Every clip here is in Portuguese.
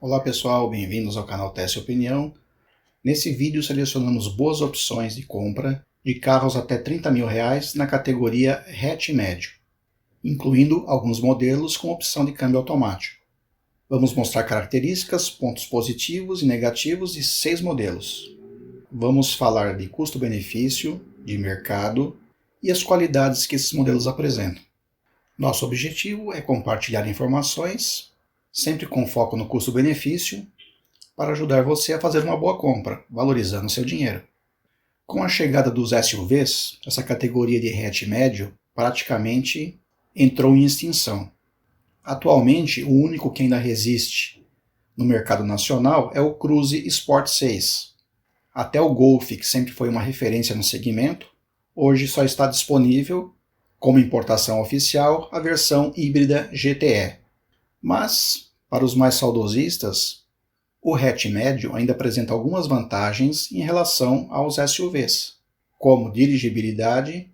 Olá pessoal, bem-vindos ao canal Teste Opinião. Nesse vídeo selecionamos boas opções de compra de carros até R$30 mil na categoria hatch médio, incluindo alguns modelos com opção de câmbio automático. Vamos mostrar características, pontos positivos e negativos de 6 modelos. Vamos falar de custo-benefício, de mercado e as qualidades que esses modelos apresentam. Nosso objetivo é compartilhar informações, sempre com foco no custo-benefício, para ajudar você a fazer uma boa compra, valorizando seu dinheiro. Com a chegada dos SUVs, essa categoria de hatch médio praticamente entrou em extinção. Atualmente, o único que ainda resiste no mercado nacional é o Cruze Sport 6. Até o Golf, que sempre foi uma referência no segmento, hoje só está disponível, como importação oficial, a versão híbrida GTE. Mas, para os mais saudosistas, o hatch médio ainda apresenta algumas vantagens em relação aos SUVs, como dirigibilidade,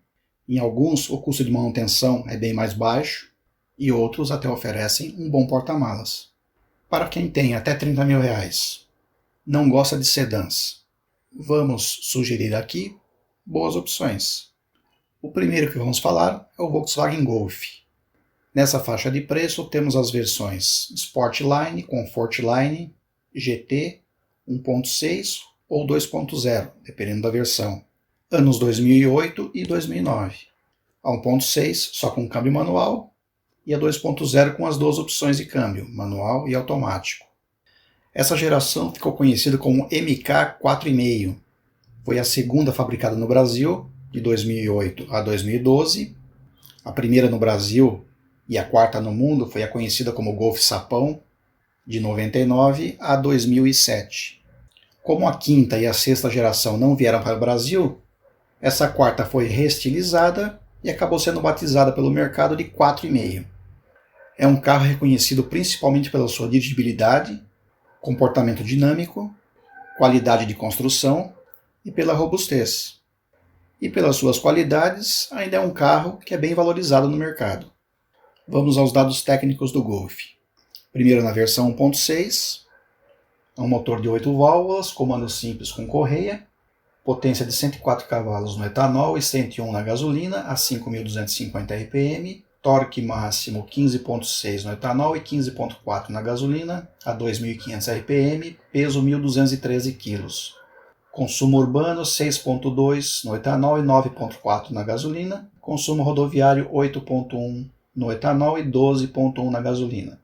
em alguns o custo de manutenção é bem mais baixo e outros até oferecem um bom porta-malas. Para quem tem até R$30 mil, não gosta de sedãs, vamos sugerir aqui boas opções. O primeiro que vamos falar é o Volkswagen Golf. Nessa faixa de preço temos as versões Sportline, Comfortline, GT, 1.6 ou 2.0, dependendo da versão. Anos 2008 e 2009. A 1.6 só com câmbio manual e a 2.0 com as duas opções de câmbio, manual e automático. Essa geração ficou conhecida como MK 4,5. Foi a segunda fabricada no Brasil, de 2008 a 2012. A primeira no Brasil e a quarta no mundo foi a conhecida como Golf Sapão, de 99 a 2007. Como a quinta e a sexta geração não vieram para o Brasil, essa quarta foi reestilizada e acabou sendo batizada pelo mercado de 4,5. É um carro reconhecido principalmente pela sua dirigibilidade, comportamento dinâmico, qualidade de construção e pela robustez. E pelas suas qualidades, ainda é um carro que é bem valorizado no mercado. Vamos aos dados técnicos do Golf. Primeiro na versão 1.6, um motor de 8 válvulas, comando simples com correia, potência de 104 cavalos no etanol e 101 na gasolina, a 5.250 RPM, torque máximo 15.6 no etanol e 15.4 na gasolina, a 2.500 RPM, peso 1.213 kg. Consumo urbano 6.2 no etanol e 9.4 na gasolina, consumo rodoviário 8.1 no etanol e 12.1 na gasolina.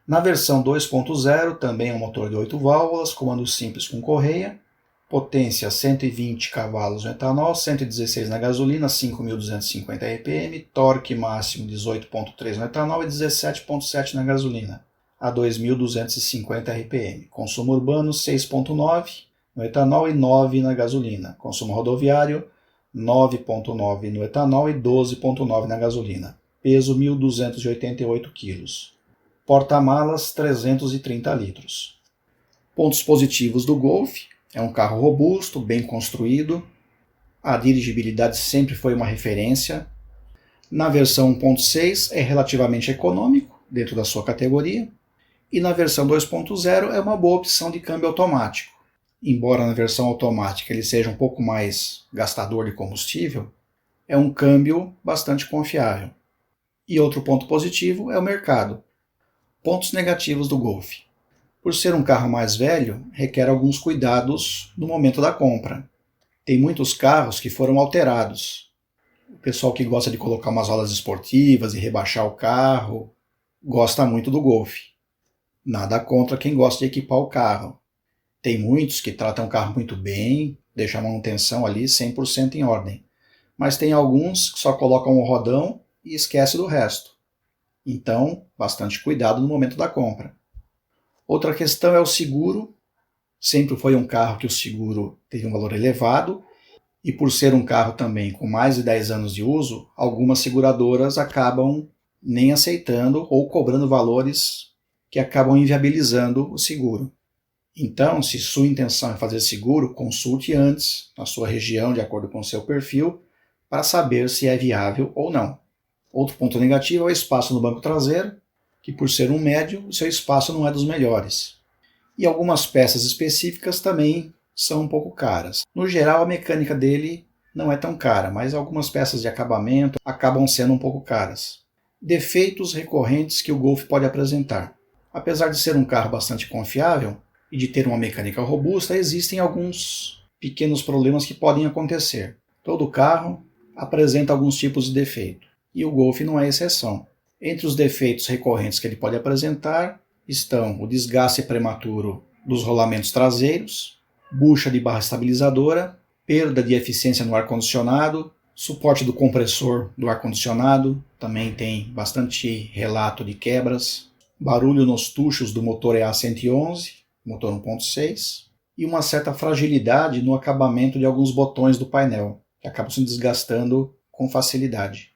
Na versão 2.0, também um motor de 8 válvulas, comando simples com correia, potência 120 cavalos no etanol, 116 na gasolina, 5.250 RPM, torque máximo 18.3 no etanol e 17.7 na gasolina, a 2.250 RPM. Consumo urbano 6.9 no etanol e 9 na gasolina. Consumo rodoviário 9.9 no etanol e 12.9 na gasolina. Peso 1.288 kg. Porta-malas 330 litros. Pontos positivos do Golf: é um carro robusto, bem construído. A dirigibilidade sempre foi uma referência. Na versão 1.6 é relativamente econômico, dentro da sua categoria. E na versão 2.0 é uma boa opção de câmbio automático. Embora na versão automática ele seja um pouco mais gastador de combustível, é um câmbio bastante confiável. E outro ponto positivo é o mercado. Pontos negativos do Golf: por ser um carro mais velho, requer alguns cuidados no momento da compra. Tem muitos carros que foram alterados. O pessoal que gosta de colocar umas rodas esportivas e rebaixar o carro, gosta muito do Golf. Nada contra quem gosta de equipar o carro. Tem muitos que tratam o carro muito bem, deixam a manutenção ali 100% em ordem. Mas tem alguns que só colocam o rodão e esquece do resto. Então, bastante cuidado no momento da compra. Outra questão é o seguro. Sempre foi um carro que o seguro teve um valor elevado, e por ser um carro também com mais de 10 anos de uso, algumas seguradoras acabam nem aceitando ou cobrando valores que acabam inviabilizando o seguro. Então, se sua intenção é fazer seguro, consulte antes, na sua região, de acordo com o seu perfil, para saber se é viável ou não. Outro ponto negativo é o espaço no banco traseiro, que por ser um médio, o seu espaço não é dos melhores. E algumas peças específicas também são um pouco caras. No geral, a mecânica dele não é tão cara, mas algumas peças de acabamento acabam sendo um pouco caras. Defeitos recorrentes que o Golf pode apresentar. Apesar de ser um carro bastante confiável e de ter uma mecânica robusta, existem alguns pequenos problemas que podem acontecer. Todo carro apresenta alguns tipos de defeito, e o Golf não é exceção. Entre os defeitos recorrentes que ele pode apresentar estão o desgaste prematuro dos rolamentos traseiros, bucha de barra estabilizadora, perda de eficiência no ar-condicionado, suporte do compressor do ar-condicionado, também tem bastante relato de quebras, barulho nos tuchos do motor EA111, motor 1.6, e uma certa fragilidade no acabamento de alguns botões do painel, que acabam se desgastando com facilidade.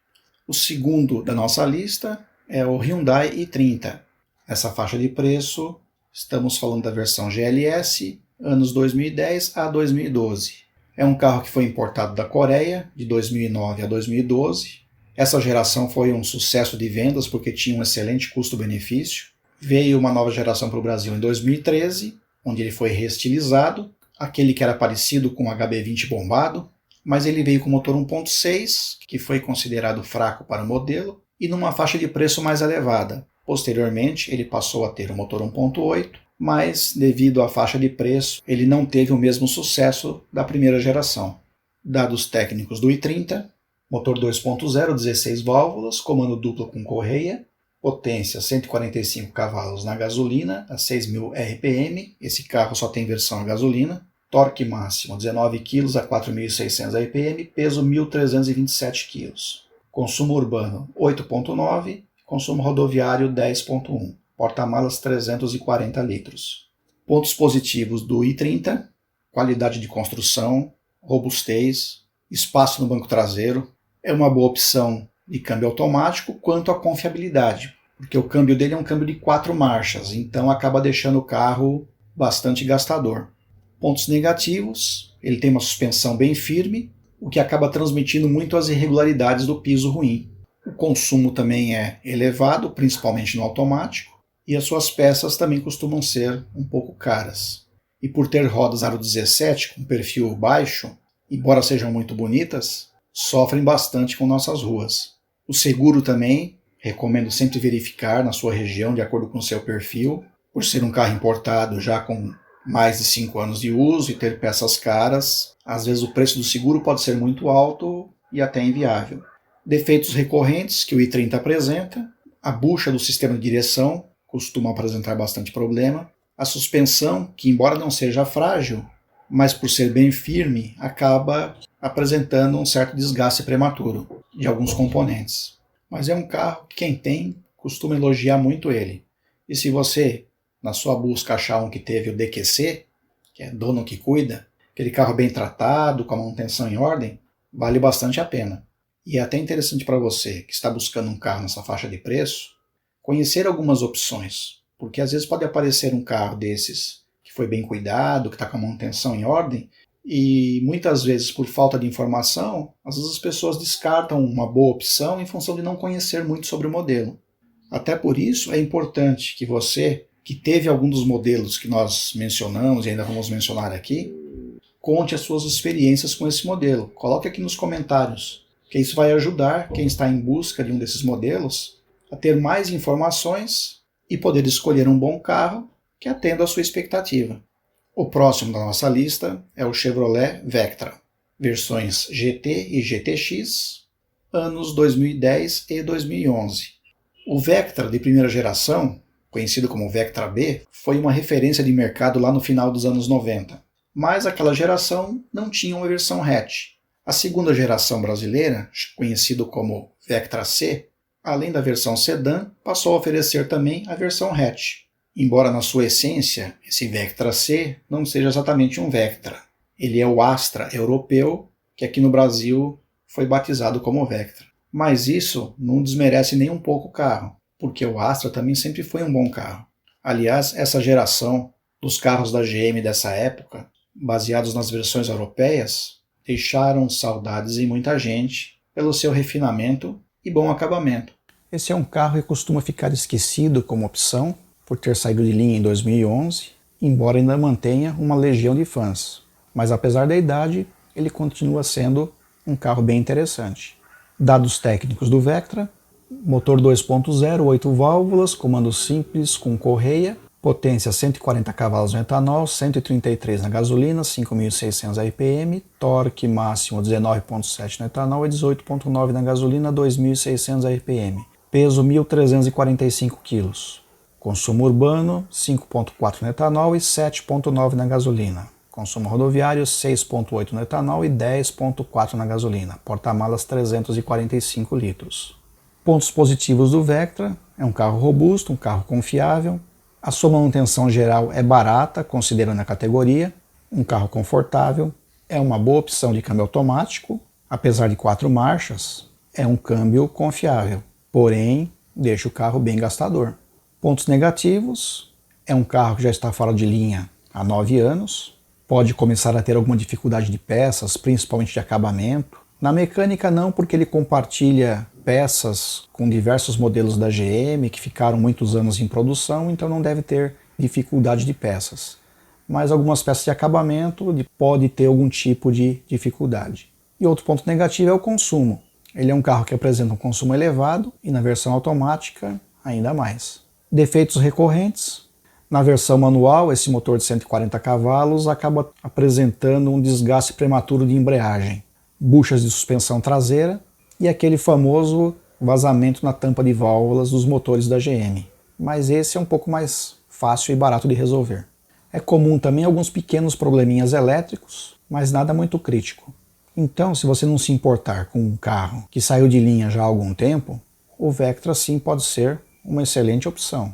O segundo da nossa lista é o Hyundai i30. Essa faixa de preço, estamos falando da versão GLS, anos 2010 a 2012. É um carro que foi importado da Coreia, de 2009 a 2012. Essa geração foi um sucesso de vendas porque tinha um excelente custo-benefício. Veio uma nova geração para o Brasil em 2013, onde ele foi reestilizado, aquele que era parecido com o HB20 bombado, mas ele veio com motor 1.6, que foi considerado fraco para o modelo, e numa faixa de preço mais elevada. Posteriormente, ele passou a ter o motor 1.8, mas devido à faixa de preço, ele não teve o mesmo sucesso da primeira geração. Dados técnicos do i30, motor 2.0, 16 válvulas, comando duplo com correia, potência 145 cavalos na gasolina, a 6.000 RPM, esse carro só tem versão a gasolina, torque máximo 19 kg a 4.600 RPM, peso 1.327 kg. Consumo urbano 8.9, consumo rodoviário 10.1. Porta-malas 340 litros. Pontos positivos do i30, qualidade de construção, robustez, espaço no banco traseiro. É uma boa opção de câmbio automático quanto à confiabilidade, porque o câmbio dele é um câmbio de 4 marchas, então acaba deixando o carro bastante gastador. Pontos negativos, ele tem uma suspensão bem firme, o que acaba transmitindo muito as irregularidades do piso ruim. O consumo também é elevado, principalmente no automático, e as suas peças também costumam ser um pouco caras. E por ter rodas aro 17 com perfil baixo, embora sejam muito bonitas, sofrem bastante com nossas ruas. O seguro também, recomendo sempre verificar na sua região de acordo com o seu perfil, por ser um carro importado já com mais de 5 anos de uso e ter peças caras, às vezes o preço do seguro pode ser muito alto e até inviável. Defeitos recorrentes que o i30 apresenta: a bucha do sistema de direção costuma apresentar bastante problema, a suspensão, que embora não seja frágil, mas por ser bem firme, acaba apresentando um certo desgaste prematuro de alguns componentes. Mas é um carro que quem tem costuma elogiar muito ele. E se você, na sua busca, achar um que teve o DQC, que é dono que cuida, aquele carro bem tratado, com a manutenção em ordem, vale bastante a pena. E é até interessante para você que está buscando um carro nessa faixa de preço, conhecer algumas opções, porque às vezes pode aparecer um carro desses que foi bem cuidado, que está com a manutenção em ordem, e muitas vezes por falta de informação, às vezes as pessoas descartam uma boa opção em função de não conhecer muito sobre o modelo. Até por isso é importante que você, que teve algum dos modelos que nós mencionamos e ainda vamos mencionar aqui, conte as suas experiências com esse modelo. Coloque aqui nos comentários, que isso vai ajudar quem está em busca de um desses modelos a ter mais informações e poder escolher um bom carro que atenda à sua expectativa. O próximo da nossa lista é o Chevrolet Vectra, versões GT e GTX, anos 2010 e 2011. O Vectra de primeira geração, conhecido como Vectra B, foi uma referência de mercado lá no final dos anos 90, mas aquela geração não tinha uma versão hatch. A segunda geração brasileira, conhecido como Vectra C, além da versão sedã, passou a oferecer também a versão hatch. Embora na sua essência esse Vectra C não seja exatamente um Vectra. Ele é o Astra europeu, que aqui no Brasil foi batizado como Vectra. Mas isso não desmerece nem um pouco o carro, porque o Astra também sempre foi um bom carro. Aliás, essa geração dos carros da GM dessa época, baseados nas versões europeias, deixaram saudades em muita gente pelo seu refinamento e bom acabamento. Esse é um carro que costuma ficar esquecido como opção, por ter saído de linha em 2011, embora ainda mantenha uma legião de fãs. Mas apesar da idade, ele continua sendo um carro bem interessante. Dados técnicos do Vectra: motor 2.0, 8 válvulas, comando simples com correia, potência 140 cavalos no etanol, 133 na gasolina, 5.600 RPM, torque máximo 19.7 no etanol e 18.9 na gasolina, 2.600 RPM, peso 1.345 kg, consumo urbano 5.4 no etanol e 7.9 na gasolina, consumo rodoviário 6.8 no etanol e 10.4 na gasolina, porta-malas 345 litros. Pontos positivos do Vectra: é um carro robusto, um carro confiável, a sua manutenção geral é barata, considerando a categoria, um carro confortável, é uma boa opção de câmbio automático, apesar de 4 marchas, é um câmbio confiável, porém deixa o carro bem gastador. Pontos negativos: é um carro que já está fora de linha há 9 anos, pode começar a ter alguma dificuldade de peças, principalmente de acabamento. Na mecânica não, porque ele compartilha peças com diversos modelos da GM que ficaram muitos anos em produção, então não deve ter dificuldade de peças. Mas algumas peças de acabamento pode ter algum tipo de dificuldade. E outro ponto negativo é o consumo. Ele é um carro que apresenta um consumo elevado e na versão automática ainda mais. Defeitos recorrentes: na versão manual, esse motor de 140 cavalos acaba apresentando um desgaste prematuro de embreagem, buchas de suspensão traseira e aquele famoso vazamento na tampa de válvulas dos motores da GM. Mas esse é um pouco mais fácil e barato de resolver. É comum também alguns pequenos probleminhas elétricos, mas nada muito crítico. Então, se você não se importar com um carro que saiu de linha já há algum tempo, o Vectra sim pode ser uma excelente opção.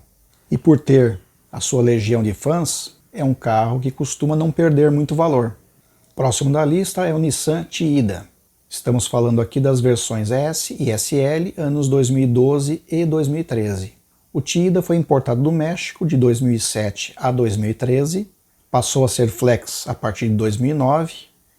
E por ter a sua legião de fãs, é um carro que costuma não perder muito valor. Próximo da lista é o Nissan Tiida. Estamos falando aqui das versões S e SL, anos 2012 e 2013. O Tiida foi importado do México de 2007 a 2013, passou a ser flex a partir de 2009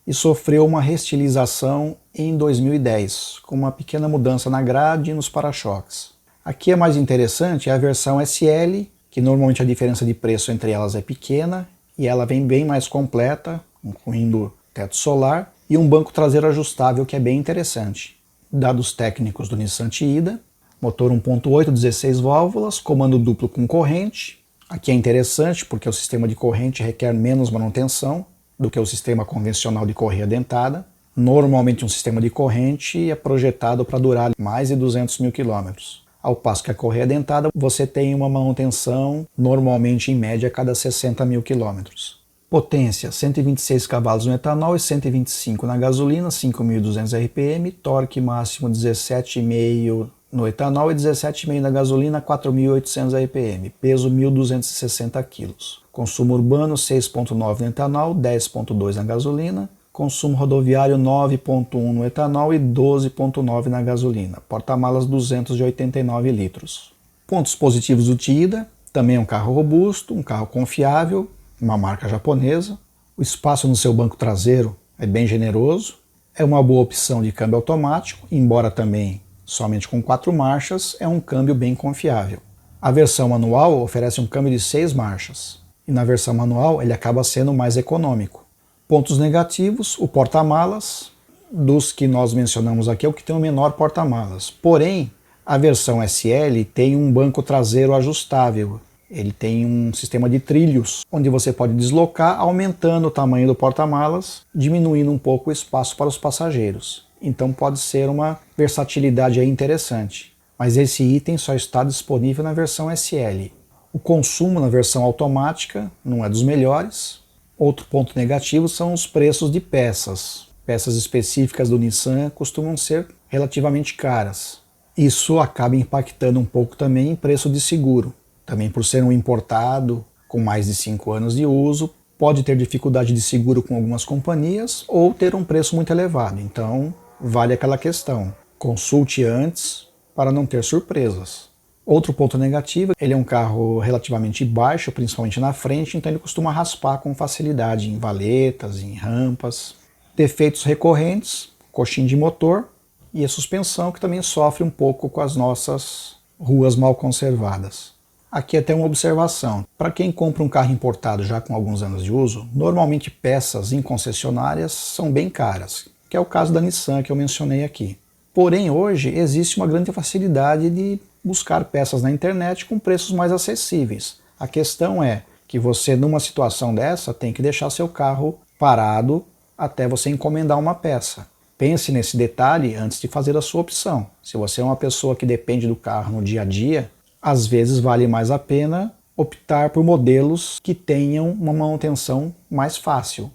e sofreu uma restilização em 2010, com uma pequena mudança na grade e nos para-choques. Aqui é mais interessante a versão SL, que normalmente a diferença de preço entre elas é pequena e ela vem bem mais completa, incluindo teto solar e um banco traseiro ajustável que é bem interessante. Dados técnicos do Nissan Tiida: motor 1.8, 16 válvulas, comando duplo com corrente. Aqui é interessante porque o sistema de corrente requer menos manutenção do que o sistema convencional de correia dentada. Normalmente um sistema de corrente é projetado para durar mais de 200 mil quilômetros. Ao passo que a correia dentada você tem uma manutenção normalmente em média a cada 60 mil quilômetros. Potência 126 cavalos no etanol e 125 na gasolina, 5.200 RPM, torque máximo 17,5 no etanol e 17,5 na gasolina, 4.800 RPM, peso 1.260 kg. Consumo urbano 6.9 no etanol, 10.2 na gasolina, consumo rodoviário 9.1 no etanol e 12.9 na gasolina, porta-malas 289 litros. Pontos positivos do Tiida: também é um carro robusto, um carro confiável, uma marca japonesa, o espaço no seu banco traseiro é bem generoso, é uma boa opção de câmbio automático, embora também somente com 4 marchas, é um câmbio bem confiável. A versão manual oferece um câmbio de 6 marchas, e na versão manual ele acaba sendo mais econômico. Pontos negativos: o porta-malas, dos que nós mencionamos aqui é o que tem o menor porta-malas, porém a versão SL tem um banco traseiro ajustável. Ele tem um sistema de trilhos, onde você pode deslocar aumentando o tamanho do porta-malas, diminuindo um pouco o espaço para os passageiros. Então pode ser uma versatilidade aí interessante. Mas esse item só está disponível na versão SL. O consumo na versão automática não é dos melhores. Outro ponto negativo são os preços de peças. Peças específicas do Nissan costumam ser relativamente caras. Isso acaba impactando um pouco também em preço de seguro. Também por ser um importado com mais de 5 anos de uso, pode ter dificuldade de seguro com algumas companhias ou ter um preço muito elevado. Então, vale aquela questão: consulte antes para não ter surpresas. Outro ponto negativo: ele é um carro relativamente baixo, principalmente na frente, então ele costuma raspar com facilidade em valetas, em rampas. Defeitos recorrentes: coxim de motor e a suspensão, que também sofre um pouco com as nossas ruas mal conservadas. Aqui até uma observação. Para quem compra um carro importado já com alguns anos de uso, normalmente peças em concessionárias são bem caras, que é o caso da Nissan que eu mencionei aqui. Porém, hoje existe uma grande facilidade de buscar peças na internet com preços mais acessíveis. A questão é que você, numa situação dessa, tem que deixar seu carro parado até você encomendar uma peça. Pense nesse detalhe antes de fazer a sua opção. Se você é uma pessoa que depende do carro no dia a dia, às vezes vale mais a pena optar por modelos que tenham uma manutenção mais fácil.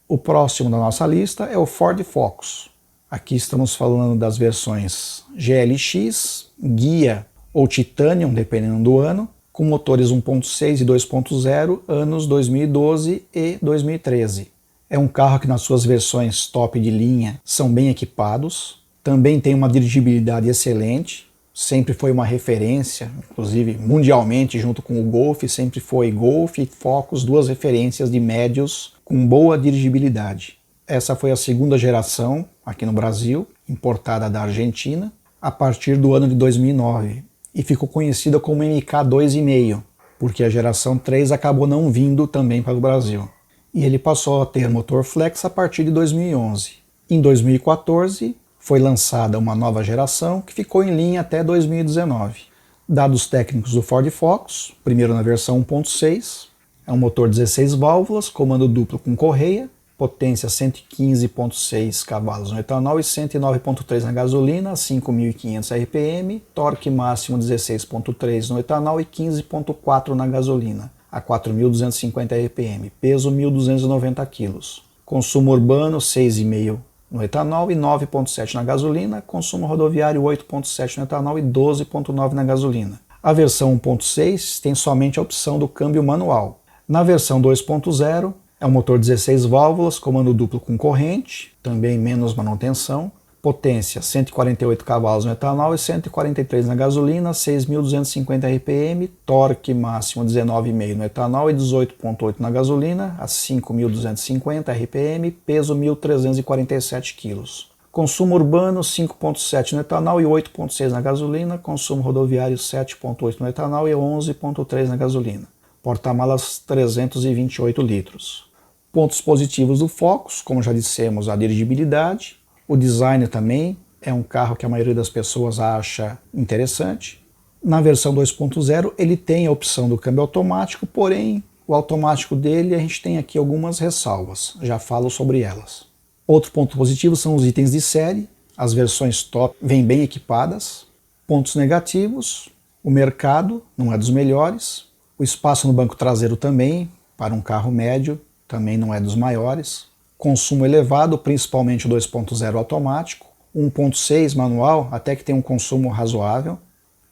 O próximo da nossa lista é o Ford Focus. Aqui estamos falando das versões GLX, Ghia ou Titanium, dependendo do ano, com motores 1.6 e 2.0, anos 2012 e 2013. É um carro que nas suas versões top de linha são bem equipados, também tem uma dirigibilidade excelente, sempre foi uma referência, inclusive mundialmente, junto com o Golf, sempre foi Golf e Focus, duas referências de médios com boa dirigibilidade. Essa foi a segunda geração aqui no Brasil, importada da Argentina, a partir do ano de 2009, e ficou conhecida como MK2,5, porque a geração 3 acabou não vindo também para o Brasil. E ele passou a ter motor flex a partir de 2011. Em 2014, foi lançada uma nova geração que ficou em linha até 2019. Dados técnicos do Ford Focus, primeiro na versão 1.6, é um motor 16 válvulas, comando duplo com correia, potência 115,6 cavalos no etanol e 109,3 na gasolina, 5.500 RPM, torque máximo 16,3 no etanol e 15,4 na gasolina, a 4.250 RPM, peso 1.290 kg. Consumo urbano 6,5 no etanol e 9,7 na gasolina, consumo rodoviário 8,7 no etanol e 12,9 na gasolina. A versão 1.6 tem somente a opção do câmbio manual. Na versão 2.0 é um motor 16 válvulas, comando duplo com corrente, também menos manutenção, potência 148 cavalos no etanol e 143 na gasolina, 6.250 RPM, torque máximo 19,5 no etanol e 18,8 na gasolina, a 5.250 RPM, peso 1.347 kg. Consumo urbano 5,7 no etanol e 8,6 na gasolina, consumo rodoviário 7,8 no etanol e 11,3 na gasolina. Porta-malas 328 litros. Pontos positivos do Focus, como já dissemos, a dirigibilidade. O design também é um carro que a maioria das pessoas acha interessante. Na versão 2.0 ele tem a opção do câmbio automático, porém o automático dele a gente tem aqui algumas ressalvas, já falo sobre elas. Outro ponto positivo são os itens de série, as versões top vêm bem equipadas. Pontos negativos, o mercado não é dos melhores, o espaço no banco traseiro também, para um carro médio, também não é dos maiores. Consumo elevado, principalmente o 2.0 automático. 1.6 manual, até que tem um consumo razoável.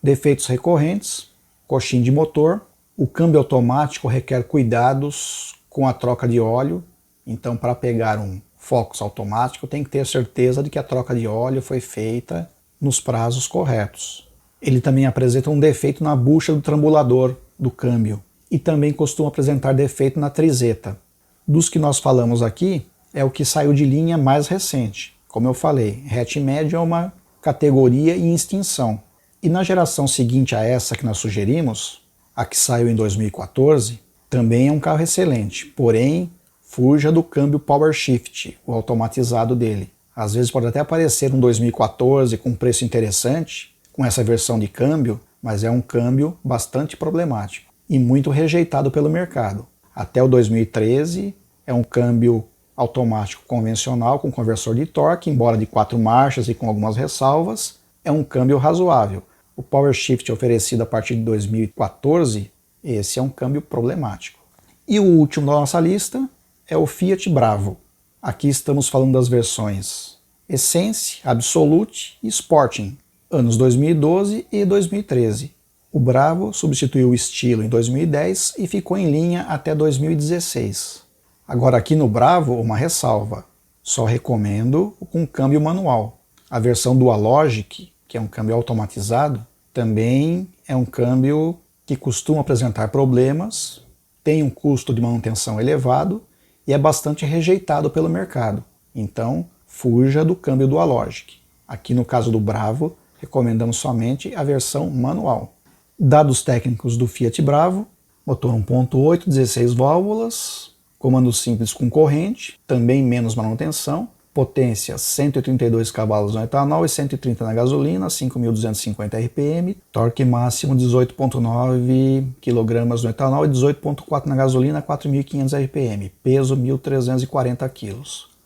Defeitos recorrentes, coxinha de motor. O câmbio automático requer cuidados com a troca de óleo. Então, para pegar um Focus automático, tem que ter certeza de que a troca de óleo foi feita nos prazos corretos. Ele também apresenta um defeito na bucha do trambulador do câmbio. E também costuma apresentar defeito na trizeta. Dos que nós falamos aqui, é o que saiu de linha mais recente. Como eu falei, hatch médio é uma categoria em extinção. E na geração seguinte a essa que nós sugerimos, a que saiu em 2014, também é um carro excelente, porém fuja do câmbio Power Shift, o automatizado dele. Às vezes pode até aparecer um 2014 com um preço interessante, com essa versão de câmbio, mas é um câmbio bastante problemático e muito rejeitado pelo mercado. Até o 2013 é um câmbio automático convencional com conversor de torque, embora de 4 marchas e com algumas ressalvas, é um câmbio razoável. O Power Shift oferecido a partir de 2014, esse é um câmbio problemático. E o último da nossa lista é o Fiat Bravo. Aqui estamos falando das versões Essence, Absolute e Sporting, anos 2012 e 2013. O Bravo substituiu o estilo em 2010 e ficou em linha até 2016. Agora aqui no Bravo, uma ressalva. Só recomendo com câmbio manual. A versão Dualogic, que é um câmbio automatizado, também é um câmbio que costuma apresentar problemas, tem um custo de manutenção elevado e é bastante rejeitado pelo mercado. Então, fuja do câmbio Dualogic. Aqui no caso do Bravo, recomendamos somente a versão manual. Dados técnicos do Fiat Bravo: motor 1.8, 16 válvulas, comando simples com corrente, também menos manutenção, potência 132 cavalos no etanol e 130 na gasolina, 5.250 RPM, torque máximo 18.9 kg no etanol e 18.4 na gasolina, 4.500 RPM, peso 1.340 kg.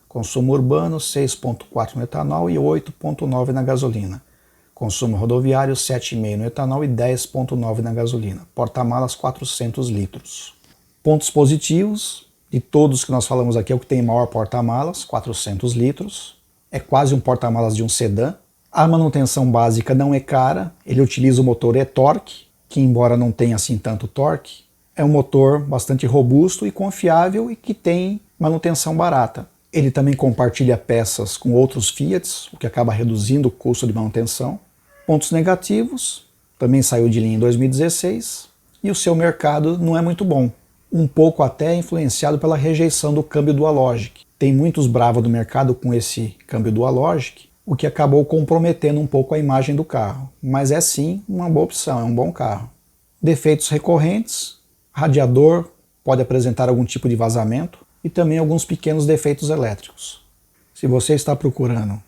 Consumo urbano 6.4 no etanol e 8.9 na gasolina. Consumo rodoviário 7,5 no etanol e 10.9 na gasolina. Porta-malas 400 litros. Pontos positivos: de todos que nós falamos aqui, é o que tem maior porta-malas, 400 litros. É quase um porta-malas de um sedã. A manutenção básica não é cara. Ele utiliza o motor e-torque, que embora não tenha assim tanto torque, é um motor bastante robusto e confiável e que tem manutenção barata. Ele também compartilha peças com outros Fiats, o que acaba reduzindo o custo de manutenção. Pontos negativos: também saiu de linha em 2016 e o seu mercado não é muito bom. Um pouco até influenciado pela rejeição do câmbio Dualogic. Tem muitos Brava no mercado com esse câmbio Dualogic, o que acabou comprometendo um pouco a imagem do carro. Mas é sim uma boa opção, é um bom carro. Defeitos recorrentes: radiador pode apresentar algum tipo de vazamento e também alguns pequenos defeitos elétricos. Se você está procurando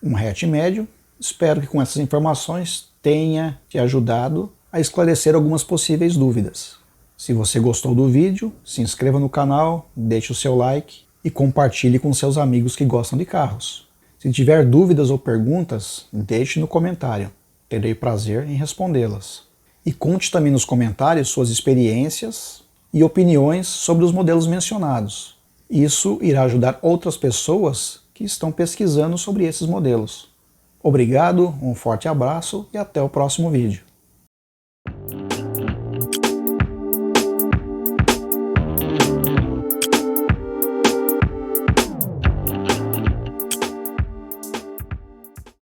um hatch médio, espero que com essas informações tenha te ajudado a esclarecer algumas possíveis dúvidas. Se você gostou do vídeo, se inscreva no canal, deixe o seu like e compartilhe com seus amigos que gostam de carros. Se tiver dúvidas ou perguntas, deixe no comentário. Terei prazer em respondê-las. E conte também nos comentários suas experiências e opiniões sobre os modelos mencionados. Isso irá ajudar outras pessoas que estão pesquisando sobre esses modelos. Obrigado, um forte abraço e até o próximo vídeo.